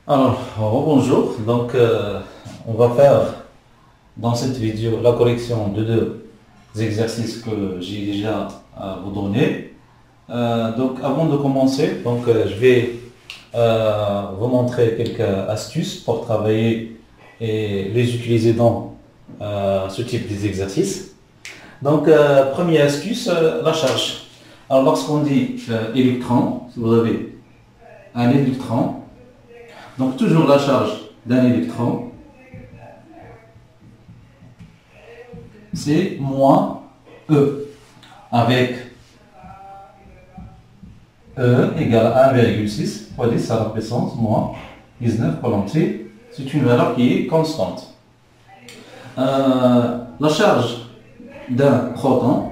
Alors, bonjour. Donc, on va faire dans cette vidéo la correction de deux exercices que j'ai déjà à vous donner. Donc, avant de commencer, je vais vous montrer quelques astuces pour travailler et les utiliser dans ce type d'exercice. Donc, première astuce, la charge. Alors, lorsqu'on dit électron, si vous avez un électron, donc toujours la charge d'un électron, c'est moins E, avec E égale à 1,6 fois 10 à la puissance moins 19 coulomb. C'est une valeur qui est constante. La charge d'un proton,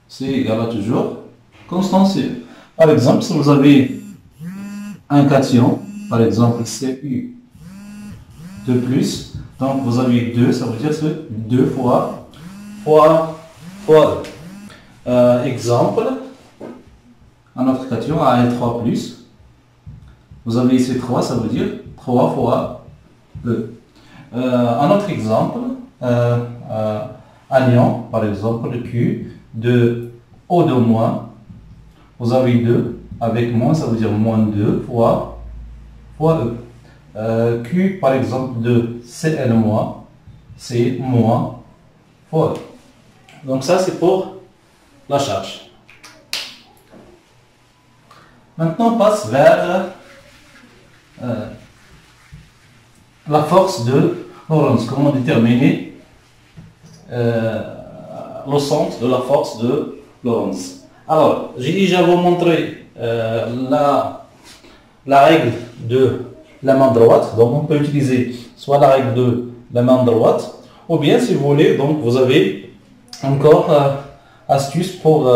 c'est égal à toujours constante C. Par exemple, si vous avez un cation, par exemple Cu 2 plus, donc vous avez 2, ça veut dire que 2 fois E. Exemple, un autre cation Al3 plus, vous avez ici 3, ça veut dire 3 fois E. Un autre exemple, anion, par exemple Q de O2 moins, vous avez 2, avec moins, ça veut dire moins 2 fois E. Q par exemple de Cl moins, c'est moins fois E. Donc ça c'est pour la charge. Maintenant on passe vers la force de Lorentz. Comment déterminer le centre de la force de Lorentz. Alors, j'ai déjà vous montré la règle de la main droite. Donc, on peut utiliser soit la règle de la main droite, ou bien, si vous voulez, donc vous avez encore astuce pour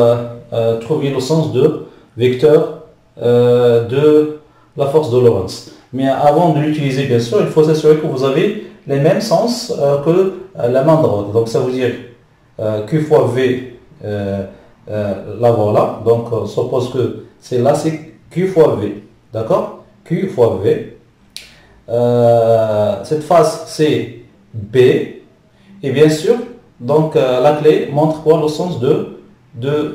trouver le sens de vecteur de la force de Lorentz. Mais avant de l'utiliser, bien sûr, il faut s'assurer que vous avez les mêmes sens que la main droite. Donc, ça veut dire Q fois V, là voilà. Donc, on suppose que c'est là, c'est Q fois V. D'accord? Q fois V. Cette face, c'est B. Et bien sûr, donc la clé montre quoi? Le sens de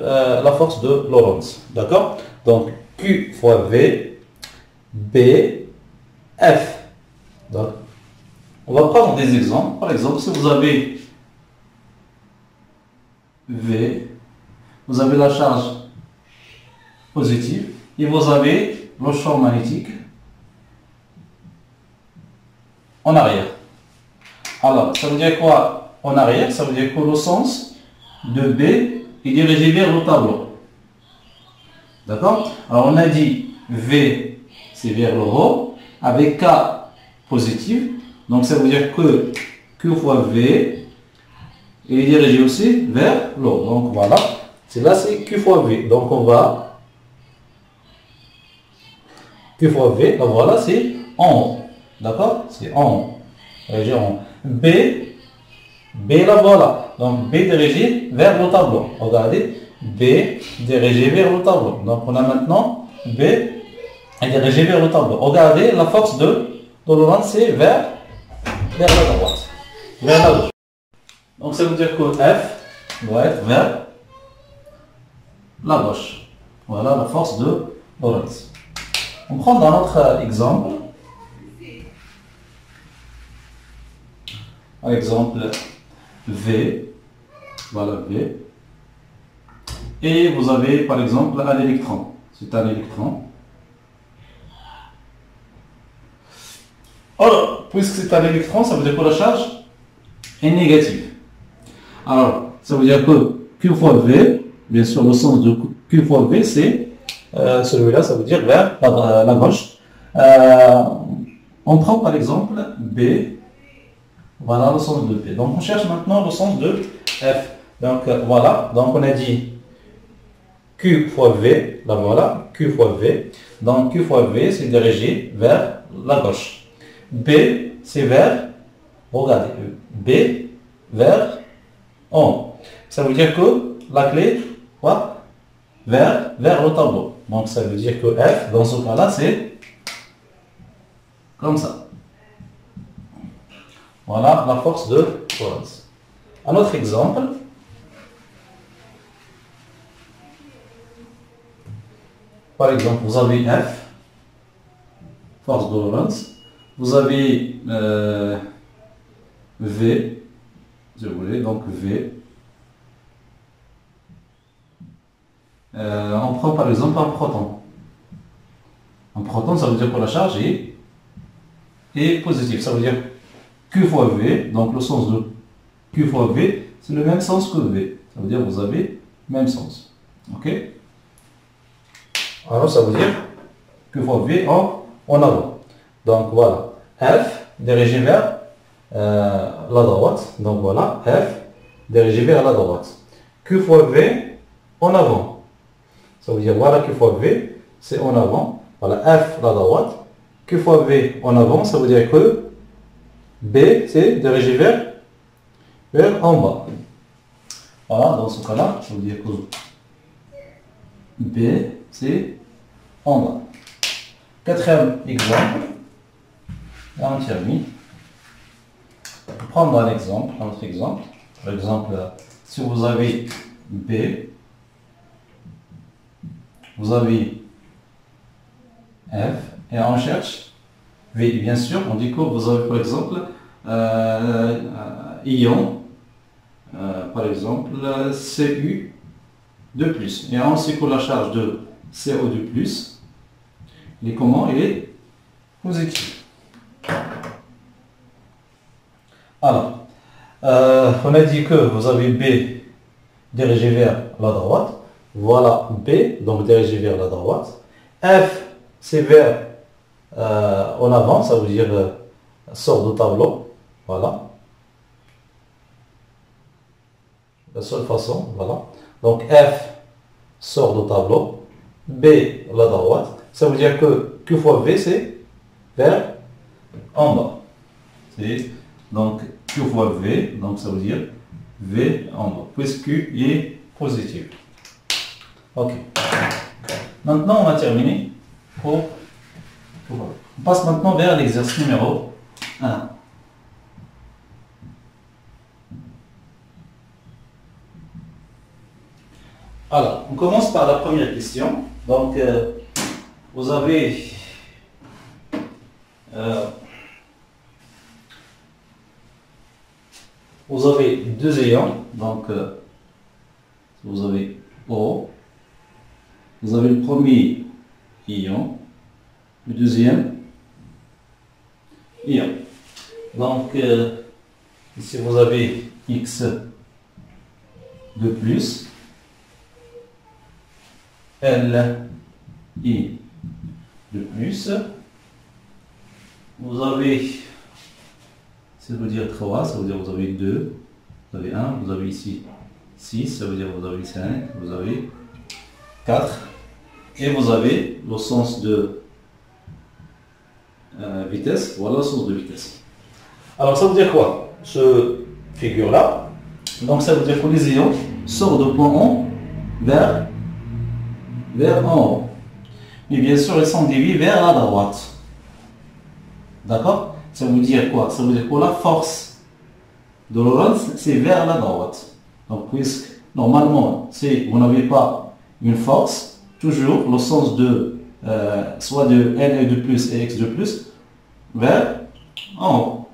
la force de Lorentz. D'accord? Donc, Q fois V, B, F. Donc, on va prendre des exemples. Par exemple, si vous avez V, vous avez la charge positive et vous avez le champ magnétique en arrière. Alors, ça veut dire quoi en arrière? Ça veut dire que le sens de B est dirigé vers le tableau. D'accord? Alors, on a dit V, c'est vers le haut, avec K positif. Donc, ça veut dire que Q fois V est dirigé aussi vers le haut. Donc, voilà. C'est là, c'est Q fois V. Donc, on va Q fois V. Donc, voilà, c'est en haut. D'accord? C'est en haut. Dirigé en haut. B, là, voilà. Donc, B dirigé vers le tableau. Regardez. B dirigé vers le tableau. Donc, on a maintenant B est dirigé vers le tableau. Regardez, la force de Lorentz, c'est vers la droite. Vers la gauche. Donc, ça veut dire que F doit être vers la gauche. Voilà la force de Lorentz. On prend un autre exemple. Par exemple, V. Voilà V. Et vous avez par exemple un électron. C'est un électron. Alors, puisque c'est un électron, ça veut dire que la charge est négative. Alors, ça veut dire que Q fois V, bien sûr, le sens de Q fois V, c'est celui-là, ça veut dire vers la gauche. On prend par exemple B, voilà le sens de B. Donc, on cherche maintenant le sens de F. Donc, voilà, donc on a dit Q fois V, là voilà, Q fois V. Donc, Q fois V, c'est dirigé vers la gauche. B, c'est vers, regardez, B, vers en haut. Ça veut dire que la clé, quoi? Vers le tableau. Donc, ça veut dire que F, dans ce cas-là, c'est comme ça. Voilà la force de Lorentz. Un autre exemple. Par exemple, vous avez F, force de Lorentz. Vous avez V, si vous voulez, donc V. On prend par exemple un proton. Un proton, ça veut dire que la charge est positive. Ça veut dire Q fois V, donc le sens de Q fois V, c'est le même sens que V. Ça veut dire que vous avez le même sens. Ok? Alors ça veut dire Q fois V en avant. Donc voilà. F dirigé vers la droite. Donc voilà. F dirigé vers la droite. Q fois V en avant. Ça veut dire voilà Q fois V, c'est en avant. Voilà F la droite. Q fois V en avant, ça veut dire que B c'est dirigé vers en bas. Voilà, dans ce cas-là, ça veut dire que B c'est en bas. Quatrième exemple. Là, on termine. On va prendre un exemple, un autre exemple. Par exemple, si vous avez B, vous avez F, et on cherche V. Bien sûr, on dit que vous avez par exemple ion, par exemple Cu2+. Et on sait que la charge de CO2+, il est comment? Il est positif. Alors, on a dit que vous avez B dirigé vers la droite. Voilà B, donc dirigé vers la droite. F, c'est vers en avant, ça veut dire sort du tableau. Voilà. La seule façon, voilà. Donc F sort du tableau. B, la droite. Ça veut dire que Q fois V, c'est vers en bas. Donc Q fois V, donc ça veut dire V en bas, puisque Q est positif. Ok. Maintenant, on va terminer. On passe maintenant vers l'exercice numéro 1. Alors, on commence par la première question. Donc, vous avez deux ions. Donc, vous avez O. Vous avez le premier ion, le deuxième ion. Donc, ici vous avez X de plus, L, I de plus. Vous avez, ça veut dire 3, ça veut dire vous avez 2, vous avez 1, vous avez ici 6, ça veut dire vous avez 5, vous avez 4. Et vous avez le sens de vitesse. Voilà le sens de vitesse. Alors ça veut dire quoi? Ce figure-là. Donc ça veut dire que les ions sortent de point en vers en haut. Mais bien sûr, ils sont déviés vers la droite. D'accord? Ça veut dire quoi? Ça veut dire que la force de Lorentz, c'est vers la droite. Donc puisque normalement, si vous n'avez pas une force, toujours le sens de soit de L de plus et X de plus vers en haut.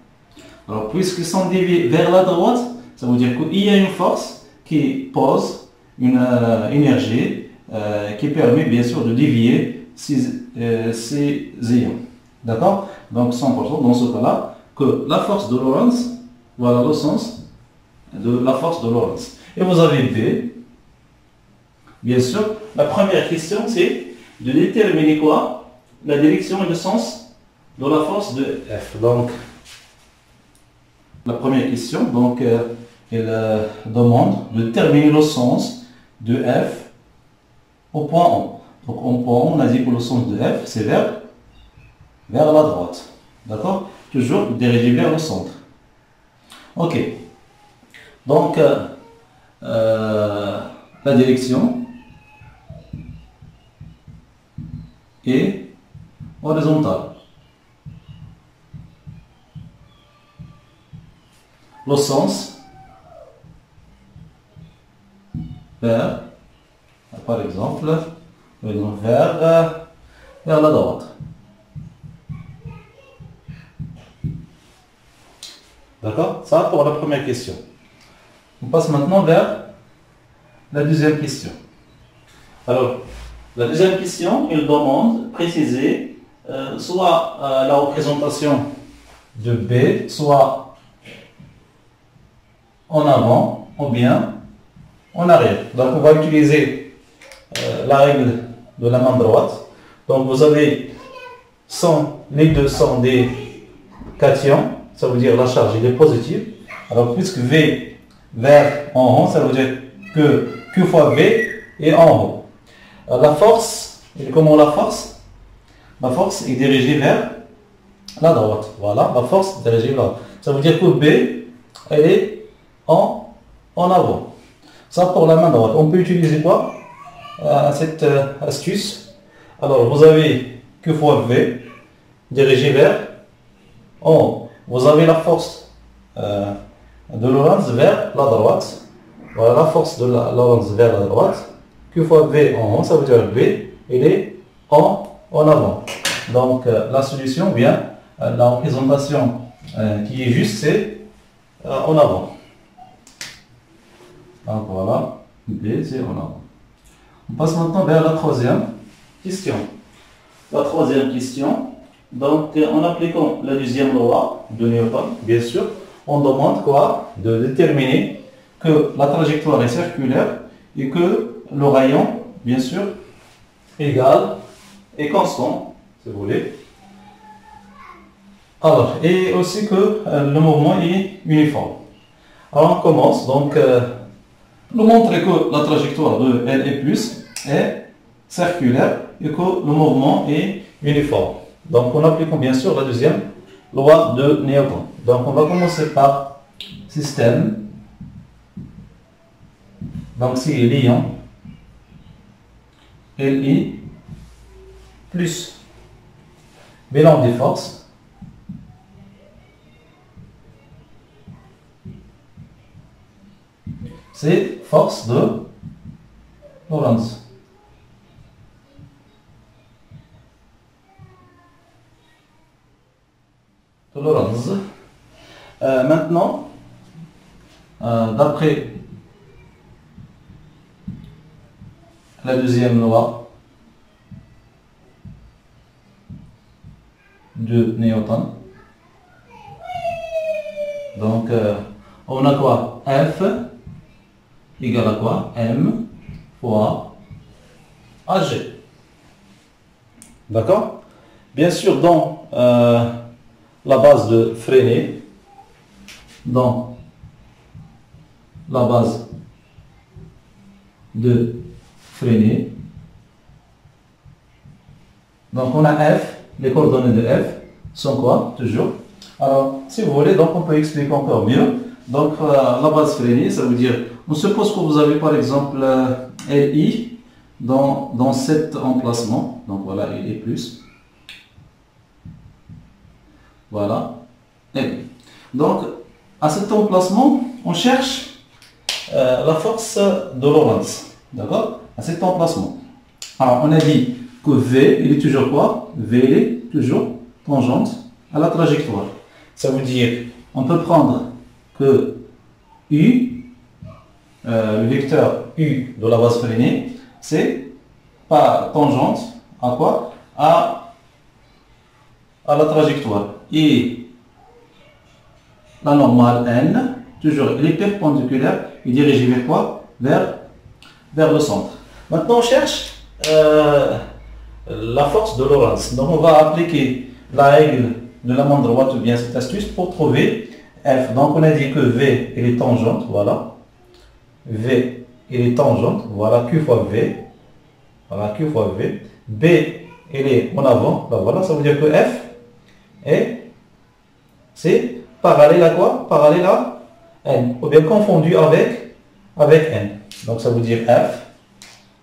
Alors puisqu'ils sont déviés vers la droite, ça veut dire qu'il y a une force qui pose une énergie qui permet bien sûr de dévier ces ions. D'accord? Donc 100% dans ce cas-là, que la force de Lorentz, voilà le sens de la force de Lorentz. Et vous avez B. Bien sûr, la première question, c'est de déterminer quoi? La direction et le sens de la force de F. Donc, la première question, donc, elle demande de déterminer le sens de F au point O. Donc, au point O, on a dit que le sens de F, c'est vers la droite. D'accord? Toujours dirigé vers le centre. Ok. Donc, la direction et horizontale. le sens vers, par exemple, vers la droite. D'accord? Ça pour la première question. On passe maintenant vers la deuxième question. Alors, la deuxième question, il demande préciser soit la représentation de B, soit en avant ou bien en arrière. Donc, on va utiliser la règle de la main droite. Donc, vous avez les deux sont des cations, ça veut dire la charge elle est positive. Alors, puisque V vers en haut, ça veut dire que Q fois V est en haut. La force, et comment la force? La force est dirigée vers la droite. Voilà, la force est dirigée vers la droite. Ça veut dire que B, elle est en avant. Ça pour la main droite. On peut utiliser quoi? Cette astuce. Alors, vous avez Q fois V dirigé vers en haut. Vous avez la force de Lorentz vers la droite. Voilà la force de Lorentz vers la droite. Q fois V en haut, ça veut dire V, il est en avant. Donc la solution vient, la représentation qui est juste, c'est en avant. Donc voilà, V c'est en avant. On passe maintenant vers la troisième question. La troisième question, donc en appliquant la deuxième loi de Newton, bien sûr, on demande quoi? De déterminer que la trajectoire est circulaire et que le rayon, bien sûr, égal et constant, si vous voulez. Alors, et aussi que le mouvement est uniforme. Alors, on commence. Donc, nous montrer que la trajectoire de L et plus est circulaire et que le mouvement est uniforme. Donc, on applique bien sûr la deuxième loi de Newton. Donc, on va commencer par système. Donc, c'est liant Li plus bilan des forces c'est force de Lorentz. Maintenant, d'après la deuxième loi de Newton, donc on a quoi? F égale à quoi? M fois AG. D'accord? Bien sûr, dans la base de Freinet, dans la base de Freinet, donc on a F, les coordonnées de F sont quoi? Toujours. Alors, si vous voulez, donc on peut expliquer encore mieux. Donc, la base Freinet, ça veut dire, on suppose que vous avez par exemple LI dans cet emplacement. Donc voilà, il est plus. Voilà. LI. Donc, à cet emplacement, on cherche la force de Lorentz. D'accord? À cet emplacement. Alors, on a dit que V, il est toujours quoi? V, il est toujours tangente à la trajectoire. Ça veut dire, on peut prendre que U, le vecteur U de la base Freinet, c'est pas tangente à quoi? À la trajectoire. Et la normale N, toujours, elle est perpendiculaire et dirigée vers quoi? Vers le centre. Maintenant, on cherche la force de Lorentz. Donc, on va appliquer la règle de la main droite ou bien cette astuce pour trouver F. Donc, on a dit que V, elle est tangente, voilà. V, elle est tangente, voilà, Q fois V. Voilà, Q fois V. B, elle est en avant, ben voilà, ça veut dire que F c'est parallèle à quoi? Parallèle à N, ou bien confondu avec N. Donc, ça veut dire F.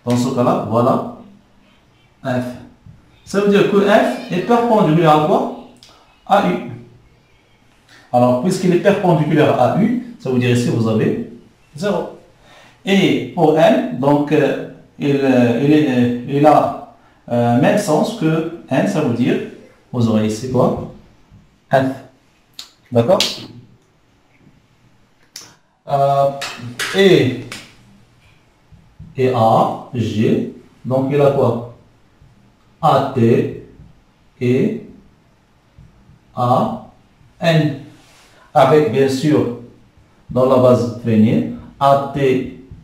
Dans ce cas-là, voilà, F. Ça veut dire que F est perpendiculaire à quoi? À U. Alors, puisqu'il est perpendiculaire à U, ça veut dire ici vous avez 0. Et pour N, donc, il a même sens que N, ça veut dire, vous aurez ici quoi? F. D'accord? Et A, G, donc il a quoi? AT et A, N. Avec bien sûr, dans la base féminine, AT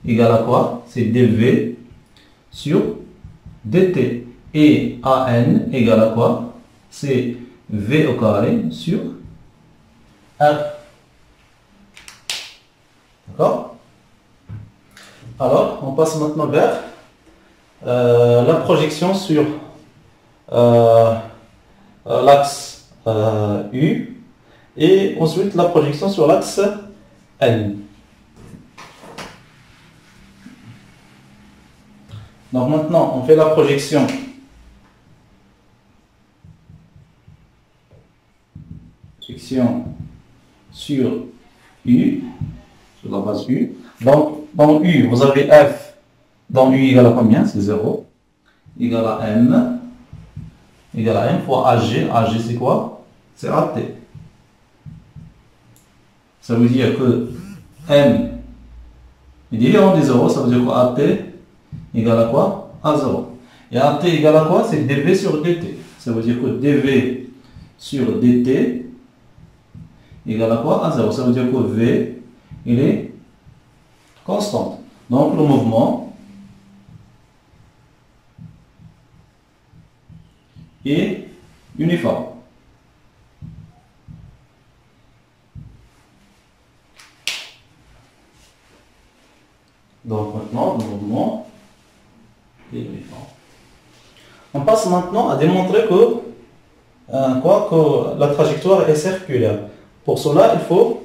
égale à quoi? C'est DV sur DT. Et AN égale à quoi? C'est V au carré sur R. D'accord? Alors, on passe maintenant vers la projection sur l'axe U et ensuite la projection sur l'axe N. Donc maintenant, on fait la projection sur U, sur la base U. Donc, dans U, vous avez F, dans U égale à combien? C'est 0. Égale à M. Égale à M fois AG. AG, c'est quoi? C'est AT. Ça veut dire que M est différent des 0. Ça veut dire que AT égale à quoi? À 0. Et AT égale à quoi? C'est dV sur dt. Ça veut dire que dV sur dt égale à quoi? À 0. Ça veut dire que V, il est constante. Donc le mouvement est uniforme. Donc maintenant, le mouvement est uniforme. On passe maintenant à démontrer que, que la trajectoire est circulaire. Pour cela, il faut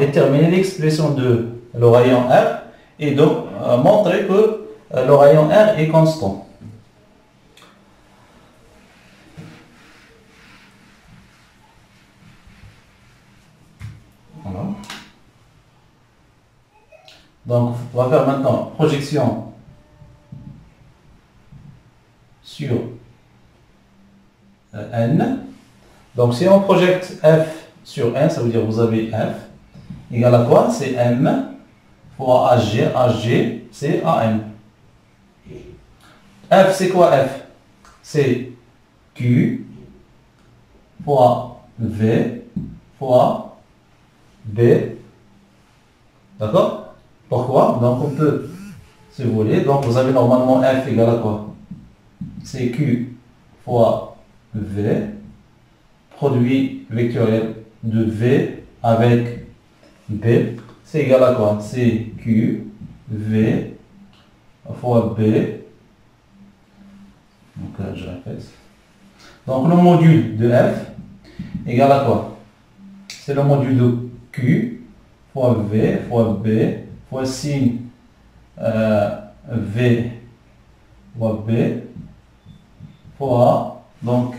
déterminer l'expression de le rayon R et donc montrer que le rayon R est constant. Voilà. Donc, on va faire maintenant projection sur N. Donc, si on projette F sur N, ça veut dire que vous avez F égale à quoi? C'est M fois AG. AG, c'est AM. F, c'est quoi F? C'est Q fois V fois B. D'accord? Pourquoi? Donc, on peut, si vous voulez, donc vous avez normalement F égale à quoi? C'est Q fois V, produit vectoriel de V avec B, c'est égal à quoi? C'est Q, V fois B. Donc là, je répète. Donc le module de F égale à quoi? C'est le module de Q fois V fois B fois sin V fois B fois donc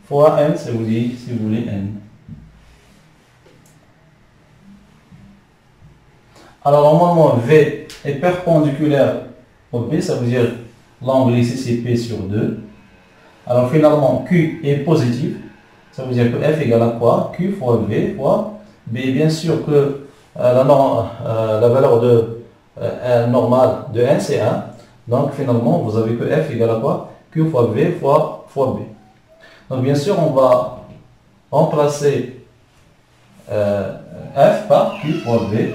fois N, si vous voulez N. Alors normalement V est perpendiculaire au B, ça veut dire l'angle ici c'est P sur 2. Alors finalement Q est positif, ça veut dire que F égale à quoi? Q fois V fois B. Bien sûr que la valeur de normale de N c'est 1. Donc finalement vous avez que F égale à quoi? Q fois V fois B. Donc bien sûr on va remplacer F par Q fois V.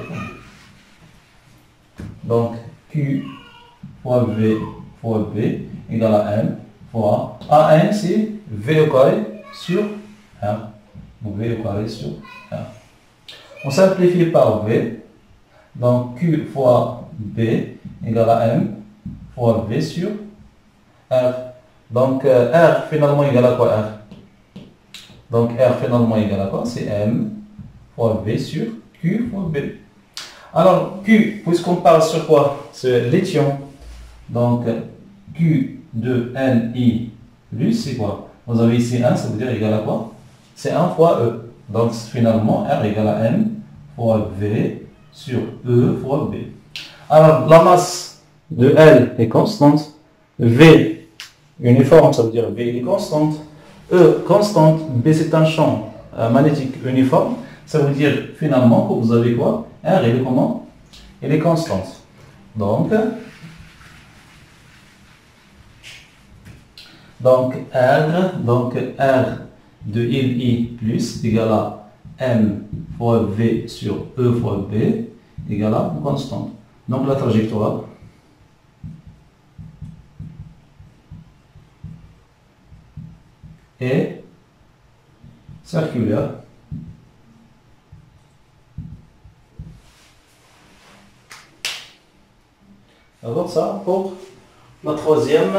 Donc Q fois V fois B égale à M fois AN, c'est V au carré sur R. Donc V au carré sur R. On simplifie par V. Donc Q fois B égale à M fois V sur R. Donc R finalement égale à quoi? R. Donc R finalement égale à quoi? C'est M fois V sur Q fois B. Alors Q, puisqu'on parle sur quoi? C'est l'étion. Donc Q de NI plus, c'est quoi? Vous avez ici 1, ça veut dire égal à quoi? C'est 1 fois E. Donc finalement, R égale à M fois V sur E fois B. Alors la masse de L est constante, V uniforme, ça veut dire V est constante, E constante, B c'est un champ magnétique uniforme, ça veut dire finalement que vous avez quoi? R il est comment? Il est constante. Donc R de LI plus égale à M fois V sur E fois B égale à une constante. Donc la trajectoire est circulaire. Alors ça pour la troisième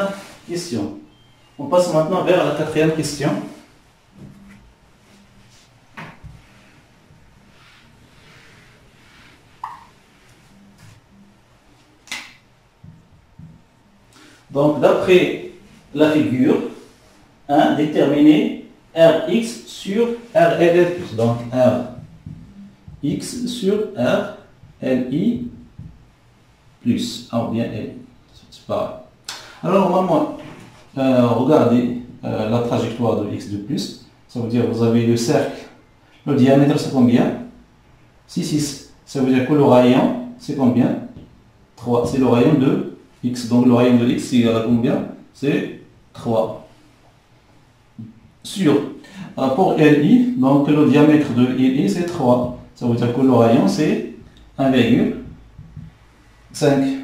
question. On passe maintenant vers la quatrième question. Donc, d'après la figure, déterminer Rx sur RLL+. Donc, Rx sur RLI plus. Ah, bien L. C'est pareil. Alors, normalement, regardez la trajectoire de x de plus. Ça veut dire que vous avez le cercle. Le diamètre, c'est combien? 6. Ça veut dire que le rayon, c'est combien? 3. C'est le rayon de x. Donc le rayon de x, c'est égal à combien? C'est 3. Sur. Pour LI, donc le diamètre de LI, c'est 3. Ça veut dire que le rayon, c'est 1,5.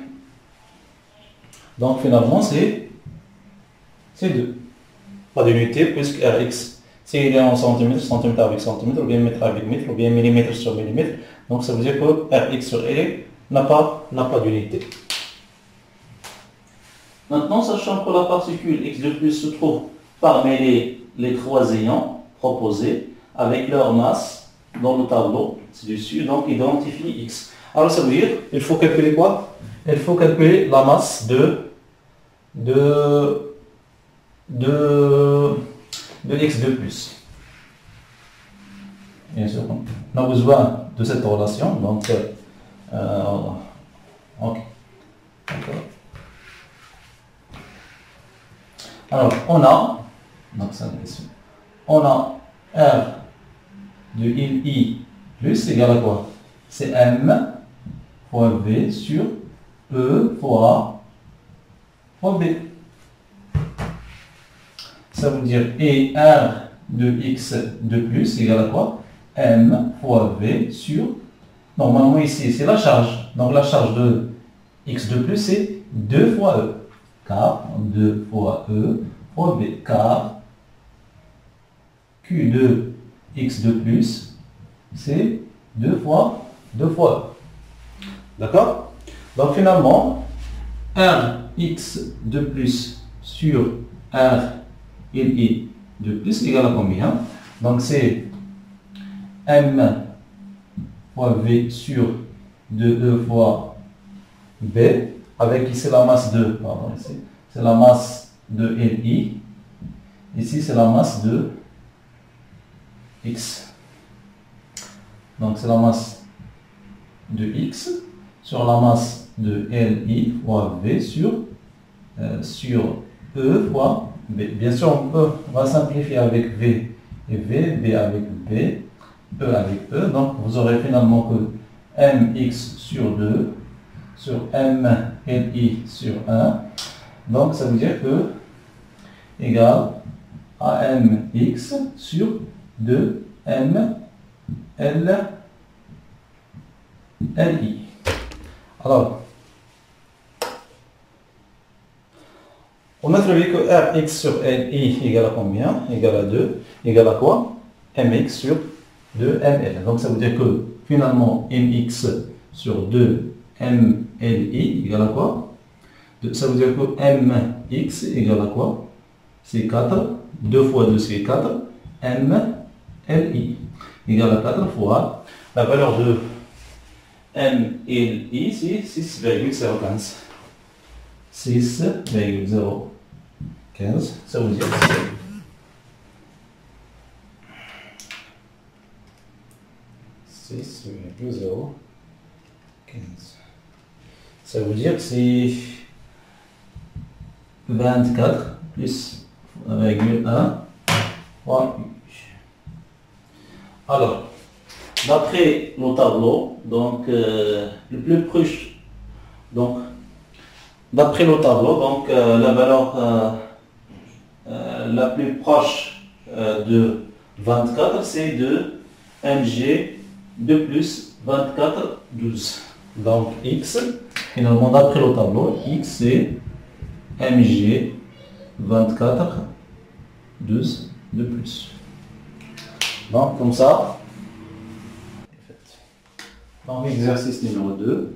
Donc finalement, c'est 2. Pas d'unité puisque Rx, c'est il est en centimètres, centimètre avec centimètre, ou bien mètre avec mètre, ou bien millimètre sur millimètre. Donc ça veut dire que Rx sur L n'a pas d'unité. Maintenant, sachant que la particule x de plus se trouve parmi les trois ayants proposés avec leur masse dans le tableau ci-dessus, donc identifie x. Alors ça veut dire, il faut calculer quoi? Il faut calculer la masse de x de plus. Bien sûr, on a besoin de cette relation, donc ok. D'accord. Alors on a R de I plus égale à quoi? C'est M fois V sur E fois B. Ça veut dire et R de x de plus égale à quoi? M fois V sur, normalement ici c'est la charge, donc la charge de x de plus c'est 2 fois E, car 2 fois E fois B, car Q de x de plus c'est 2 fois E. D'accord? Donc finalement, Rx de plus sur RLI de plus égale à combien? Donc c'est M fois V sur 2E fois B, avec ici la masse de, pardon, ici, c'est la masse de LI, ici c'est la masse de X. Donc c'est la masse de X sur la masse de LI fois V sur E fois B. Bien sûr, on va simplifier avec V et V, B avec B, E avec E. Donc vous aurez finalement que MX sur 2 sur MLI sur 1. Donc ça veut dire que égale à MX sur 2 MLI. Alors, on a trouvé que Rx sur Li égale à combien? Égale à 2. Égale à quoi? Mx sur 2 ML. Donc ça veut dire que finalement Mx sur 2 MLI égale à quoi? Ça veut dire que Mx égale à quoi? C'est 4. 2 fois 2 c'est 4. MLI égale à 4 fois la valeur de MLI, c'est 6,015. 6,015, ça veut dire 6,015. Ça veut dire que c'est 24 plus 1,1. Alors, d'après le tableau, donc le plus proche, donc d'après le tableau, donc la valeur la plus proche de 24, c'est de mg de plus 24, 12. Donc x, finalement d'après le tableau, x c'est mg 24, 12 de plus. Donc comme ça, donc exercice numéro 2.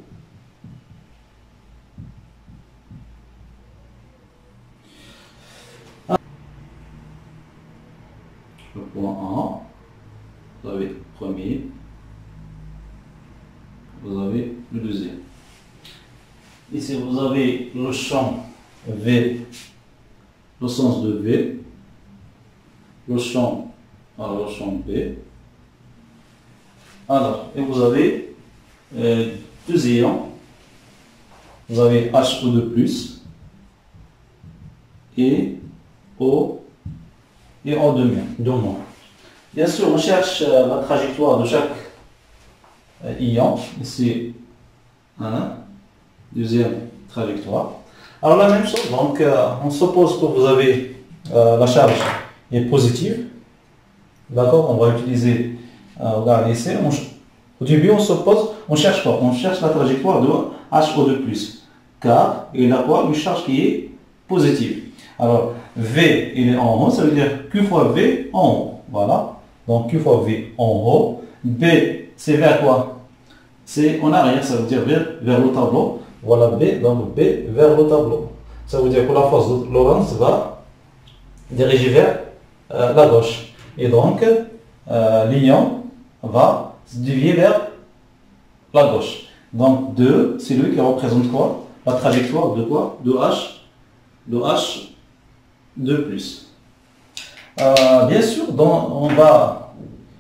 Le point 1, vous avez le premier, vous avez le deuxième. Ici vous avez le champ V, le sens de V, le champ B. Alors, et vous avez deux ions, vous avez HO2+, et O et O2-. Bien sûr, on cherche la trajectoire de chaque ion. Ici, deuxième trajectoire. Alors la même chose, donc on suppose que vous avez la charge est positive. D'accord, on va utiliser, regardez ici, au début on suppose, on cherche quoi? On cherche la trajectoire de HO2+, car il a quoi? Une charge qui est positive. Alors, V, il est en haut, ça veut dire Q fois V en haut. Voilà. Donc, Q fois V en haut. B, c'est vers quoi? C'est en arrière, ça veut dire vers le tableau. Voilà B, donc B vers le tableau. Ça veut dire que la force de Lorentz va diriger vers la gauche. Et donc, l'ion va se dévier vers la gauche. Donc, 2, c'est lui qui représente quoi? La trajectoire de quoi? De H. De plus. Bien sûr, donc on va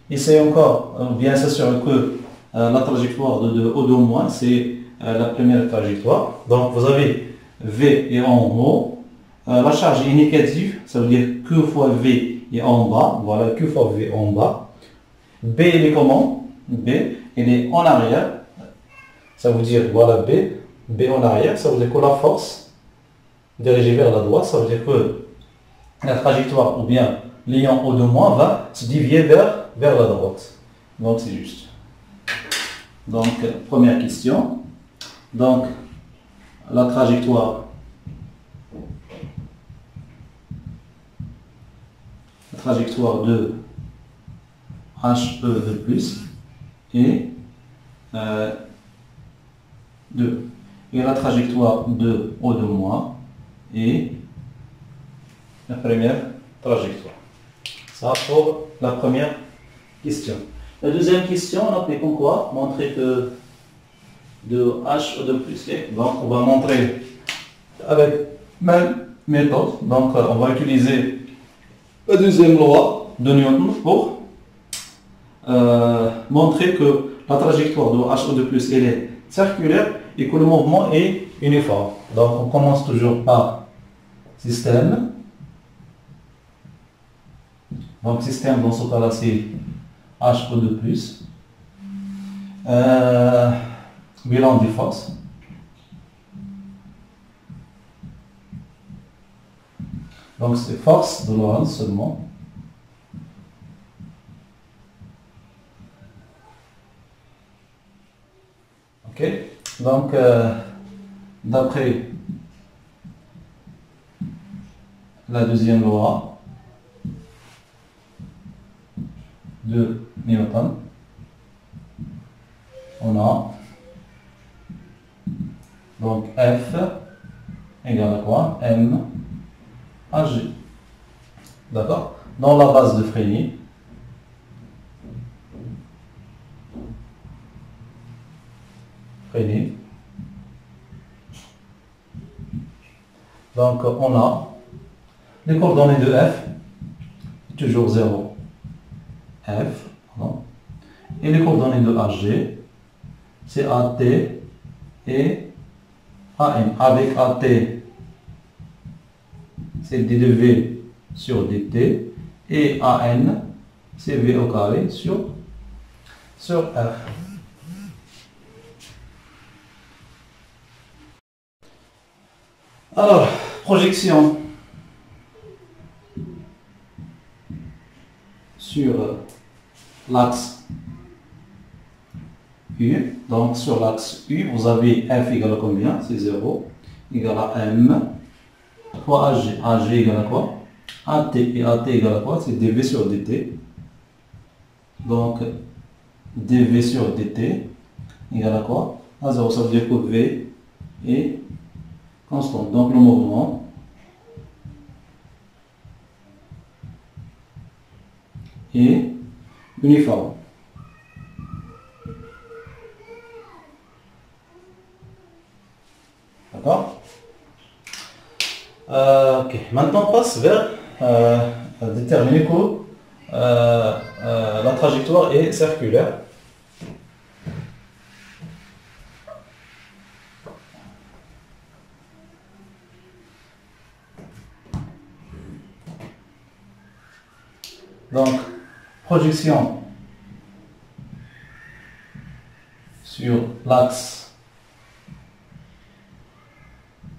essayer encore, bien s'assurer que la trajectoire de O2-, c'est la première trajectoire. Donc vous avez V est en haut, la charge est négative, ça veut dire Q fois V est en bas, voilà Q fois V en bas. B il est comment? B il est en arrière, ça veut dire voilà B en arrière, ça veut dire que la force dirigée vers la droite, ça veut dire que la trajectoire ou bien l'ion O2- va se dévier vers la droite. Donc c'est juste. Donc première question. Donc la trajectoire de HE2+ est 2. Et la trajectoire de O2- est la première trajectoire. Ça pour la première question. La deuxième question, on applique quoi? Montrer que de HE2+. Donc on va montrer avec même méthode. Donc on va utiliser la deuxième loi de Newton pour montrer que la trajectoire de HE2+ elle est circulaire et que le mouvement est uniforme. Donc on commence toujours par système. Donc système dans ce cas-là c'est HO2+. Bilan des forces. Donc c'est force de Lorentz seulement. Ok. Donc d'après la deuxième loi de Newton, on a donc F égale à quoi? M à G. D'accord? Dans la base de Freinet, donc on a les coordonnées de F, toujours 0. F, pardon. Et les coordonnées de HG, c'est AT et AM. Avec AT, c'est d de V sur dt. Et AN, c'est V au carré sur R. Alors, projection sur l'axe U. Donc, sur l'axe U, vous avez F égale à combien? C'est 0, égale à M fois AG. AG égale à quoi? AT. Et AT égale à quoi? C'est dV sur dt. Donc, dV sur dt égale à quoi? À 0. Ça veut dire que V est constante. Donc, le mouvement est uniforme. D'accord? Ok. Maintenant, on passe vers déterminer que la trajectoire est circulaire. Donc, projection sur l'axe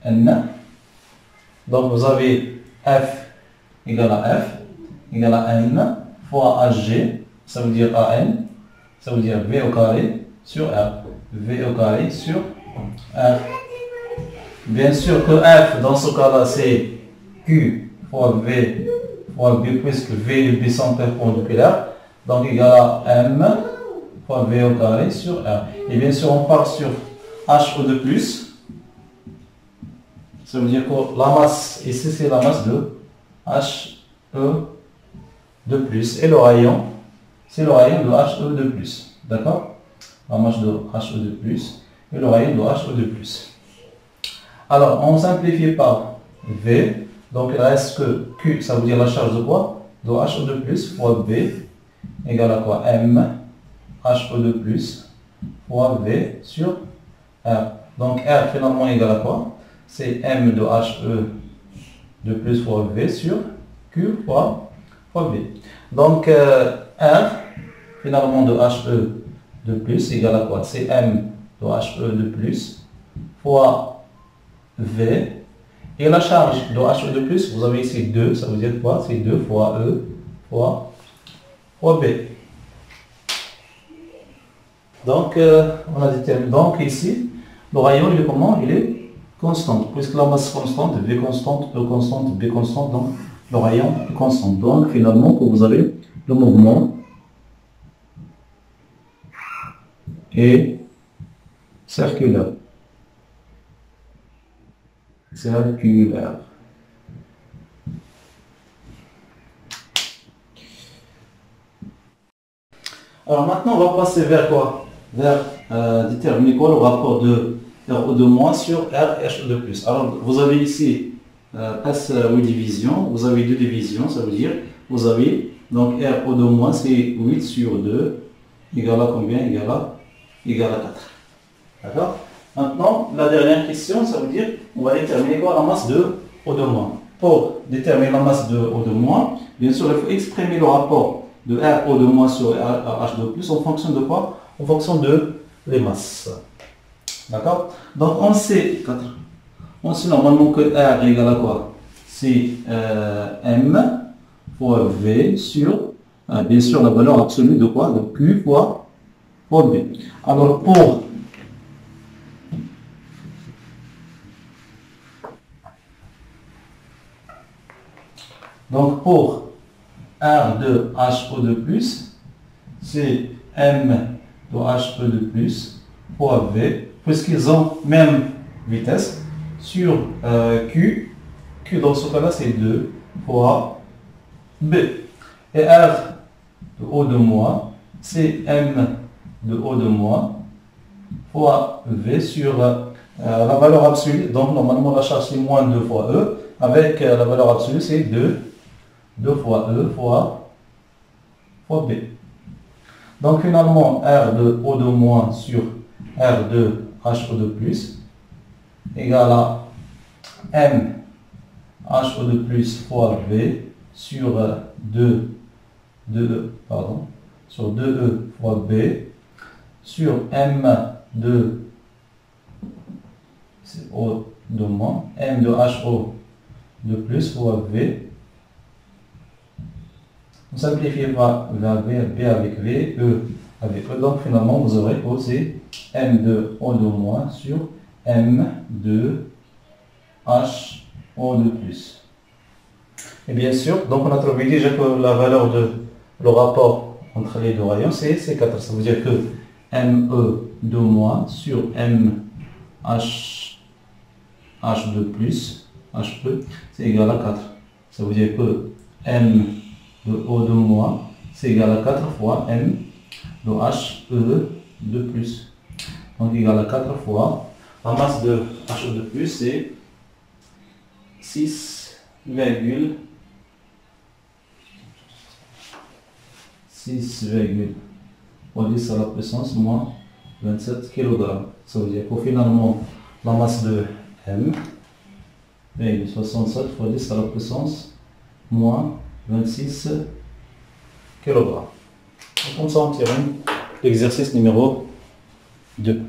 N. Donc, vous avez F égale à F égale à N fois HG, ça veut dire AN, ça veut dire V au carré sur R. V au carré sur R. Bien sûr que F, dans ce cas-là, c'est Q fois V fois B, puisque V et B sont perpendiculaires. Donc, égal à M fois V au carré sur R. Et bien sûr, on part sur HE de plus. Ça veut dire que la masse, ici, c'est la masse de HE de plus. Et le rayon, c'est le rayon de HE de plus. D'accord? La masse de HE de plus et le rayon de HE de plus. Alors, on simplifie par V. Donc, il reste que Q, ça veut dire la charge de quoi? De HE de plus fois B égale à quoi? M HE de plus fois V sur R. Donc, R finalement égale à quoi? C'est M de HE de plus fois V sur Q fois B. Donc, R finalement de HE de plus égale à quoi? C'est M de HE de plus fois V. Et la charge de HE de plus, vous avez ici 2, ça veut dire quoi? C'est 2 fois E fois B. Donc, on a déterminé. Donc, ici, le rayon, il est comment? Il est constant. Puisque la masse constante, V constante, E constante, B constante, donc le rayon est constant. Donc, finalement, que vous avez le mouvement est circulaire. Circulaire. Alors maintenant, on va passer vers quoi? Vers déterminer quoi? Le rapport de RO de moins sur RH de plus. Alors, vous avez ici S8 divisions, vous avez 2 divisions, ça veut dire, vous avez, donc RO de moins, c'est 8 sur 2, égale à combien? Égale à 4. D'accord? Maintenant, la dernière question, ça veut dire, on va déterminer quoi? La masse de O de moins. Pour déterminer la masse de O de moins, bien sûr, il faut exprimer le rapport de RO de moins sur RH de plus en fonction de quoi? En fonction de les masses. D'accord? Donc, on sait normalement que R égale à quoi? C'est M fois V sur, bien sûr, la valeur absolue de quoi? De Q fois B. Alors, pour R de HE de plus, c'est M de HE de plus fois V, puisqu'ils ont même vitesse, sur Q. Q dans ce cas-là, c'est 2 fois B. Et R de O de moins, c'est M de O de moins fois V sur la valeur absolue. Donc, normalement, la charge, c'est moins 2 fois E. Avec la valeur absolue, c'est 2 fois E fois B. Donc finalement, R de O2- sur R de HO2+ égale à M HO2+ fois V sur 2E fois B sur M de O2- M de HO2+ fois V. On simplifie par B avec V, E avec E. Donc finalement, vous aurez O, c'est M de O2- sur M de HO2+. Et bien sûr, donc on a trouvé déjà que la valeur de le rapport entre les deux rayons, c'est 4. Ça veut dire que ME2- sur MH2+, c'est égal à 4. Ça veut dire que M de O2- c'est égal à 4 fois M de HE2+. Donc égal à 4 fois la masse de HE2+, c'est 6, 10 à la puissance moins 27 kg. Ça veut dire que finalement, la masse de M est 67 fois 10 à la puissance moins 26 kg. Comme ça, on tire l'exercice numéro 2.